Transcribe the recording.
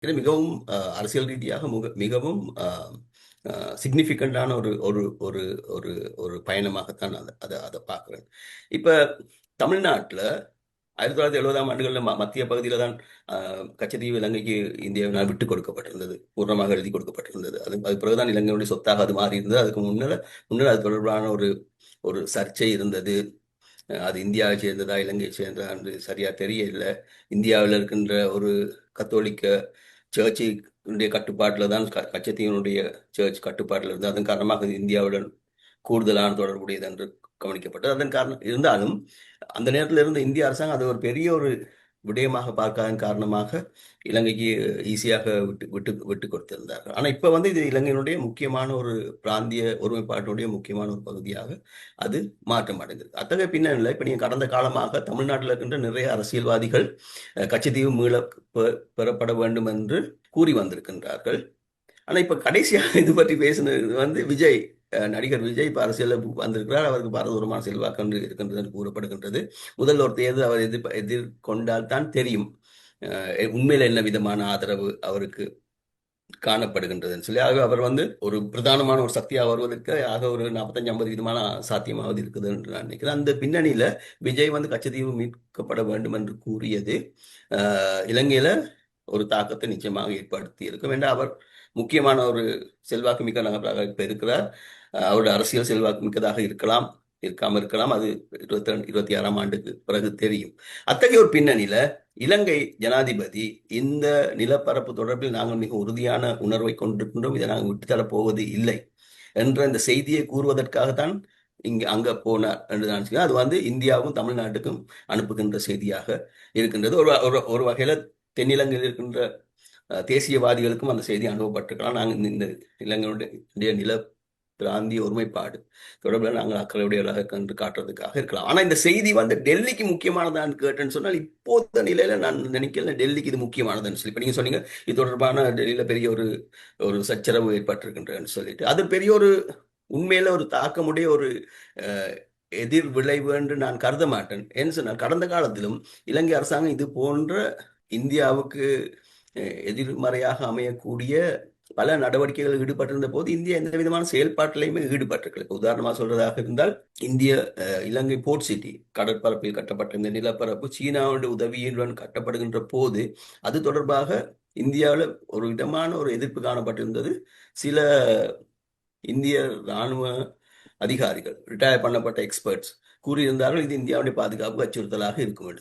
இது மிகவும் அரசியல் ரீதியாக மிகவும் சிக்னிஃபிகண்டான ஒரு ஒரு ஒரு ஒரு ஒரு பயணமாகத்தான் அதை அதை அதை பார்க்குறேன். இப்போ தமிழ்நாட்டில் 1970ஆம் ஆண்டுகளில் மத்திய பகுதியில் தான் கச்சத்தீவு இலங்கைக்கு இந்தியாவினால் விட்டுக் கொடுக்கப்பட்டிருந்தது, பூர்ணமாக எழுதி கொடுக்கப்பட்டிருந்தது. அது பிறகுதான் இலங்கையுடைய சொத்தாக அது மாறி இருந்தது. அதுக்கு முன்னர் அது தொடர்பான ஒரு ஒரு சர்ச்சை இருந்தது. அது இந்தியாவை சேர்ந்ததா இலங்கையை சேர்ந்ததா என்று சரியா தெரியல. இந்தியாவில் இருக்கின்ற ஒரு கத்தோலிக்க சர்ச்சினுடைய கட்டுப்பாட்டில் தான் கச்சத்தீவனுடைய சர்ச் கட்டுப்பாட்டில் இருந்தது. அதன் காரணமாக இது இந்தியாவுடன் கூடுதலான தொடர்புடையது என்று கவனிக்கப்பட்டது. அதன் காரணம் இருந்தாலும் அந்த நேரத்தில் இருந்த இந்திய அரசாங்கம் அது ஒரு பெரிய ஒரு விடயமாக பார்க்காதன் காரணமாக இலங்கைக்கு ஈஸியாக விட்டு விட்டு விட்டு கொடுத்திருந்தார்கள். ஆனால் இப்போ வந்து இது இலங்கையினுடைய முக்கியமான ஒரு பிராந்திய ஒருமைப்பாட்டினுடைய முக்கியமான ஒரு பகுதியாக அது மாற்றம் அடைந்தது. அத்தகைய பின்னணியில் இப்போ நீங்கள் கடந்த காலமாக தமிழ்நாட்டில் இருக்கின்ற நிறைய அரசியல்வாதிகள் கச்சத்தீவு மீள பெறப்பட வேண்டும் என்று கூறி வந்திருக்கின்றார்கள். ஆனால் இப்போ கடைசியாக இது பற்றி பேசினது வந்து விஜய், நடிகர் விஜய் இப்போ அரசியலில் வந்திருக்கிறார். அவருக்கு பாரதூரமான செல்வாக்கு இருக்கின்றது என்று கூறப்படுகின்றது. முதல் ஒரு தேர்தல் அவர் எதிர்கொண்டால் தான் தெரியும் உண்மையில் என்ன விதமான ஆதரவு அவருக்கு காணப்படுகின்றதுன்னு சொல்லி. ஆக அவர் வந்து ஒரு பிரதானமான ஒரு சக்தியாக வருவதற்கு ஆக ஒரு 45-50 விதமான சாத்தியமாவது இருக்குது என்று நான் நினைக்கிறேன். அந்த பின்னணியில் விஜய் வந்து கச்சத்தீவு மீட்கப்பட வேண்டும் என்று கூறியது இலங்கையில ஒரு தாக்கத்தை நிச்சயமாக ஏற்படுத்தி இருக்கும். வேண்டாம், அவர் முக்கியமான ஒரு செல்வாக்கு மிக்க நபராக இப்ப இருக்கிறார். அவருடைய அரசியல் செல்வாக்கு மிக்கதாக இருக்கலாம், இருக்காம இருக்கலாம். அது 26ஆம் ஆண்டுக்கு பிறகு தெரியும். அத்தகைய ஒரு பின்னணியில இலங்கை ஜனாதிபதி இந்த நிலப்பரப்பு தொடர்பில் நாங்கள் மிக உறுதியான உணர்வை கொண்டிருக்கின்றோம், இதை நாங்கள் விட்டுத்தரப் போவது இல்லை என்ற இந்த செய்தியை கூறுவதற்காகத்தான் அங்க போனார் என்று நான் சொல்கிறேன். அது வந்து இந்தியாவுக்கும் தமிழ்நாட்டுக்கும் அனுப்புகின்ற செய்தியாக இருக்கின்றது. ஒரு வகையில தென்னிலங்கையில் இருக்கின்ற தேசியவாதிகளுக்கும் அந்த செய்தி அனுப்பப்பட்டிருக்கலாம். நாங்கள் இந்த இலங்கையுடைய நில பிராந்திய ஒருமைப்பாடு தொடர்பில் நாங்கள் அக்கறையுடையவர்களாக கண்டு காட்டுறதுக்காக இருக்கலாம். ஆனால் இந்த செய்தி வந்து டெல்லிக்கு முக்கியமானதான்னு கேட்டேன்னு சொன்னால் இப்போத நிலையில நான் நினைக்கல டெல்லிக்கு இது முக்கியமானதுன்னு சொல்லி. இப்போ நீங்கள் சொன்னீங்க இது தொடர்பான டெல்லியில் பெரிய ஒரு ஒரு சச்சரவு ஏற்பட்டிருக்கின்றன்னு சொல்லிட்டு, அது பெரிய ஒரு உண்மையில ஒரு தாக்கமுடைய ஒரு எதிர் விளைவு என்று நான் கருத மாட்டேன். ஏன்னு சொன்னால் கடந்த காலத்திலும் இலங்கை அரசாங்கம் இது போன்ற இந்தியாவுக்கு எதிர்மறையாக அமையக்கூடிய பல நடவடிக்கைகள் ஈடுபட்டிருந்த போது இந்தியா எந்த விதமான செயல்பாட்டிலையுமே ஈடுபட்டிருக்கல. இப்போ உதாரணமாக சொல்றதாக இருந்தால் இந்திய இலங்கை போர்ட் சிட்டி கடற்பரப்பில் கட்டப்பட்ட இந்த நிலப்பரப்பு சீனாவுடைய உதவியுடன் கட்டப்படுகின்ற போது அது தொடர்பாக இந்தியாவில் ஒரு விதமான ஒரு எதிர்ப்பு காணப்பட்டிருந்தது. சில இந்திய இராணுவ அதிகாரிகள், ரிட்டையர் பண்ணப்பட்ட எக்ஸ்பர்ட்ஸ் கூறியிருந்தார்கள் இது இந்தியாவுடைய பாதுகாப்பு அச்சுறுத்தலாக இருக்கும் என்று.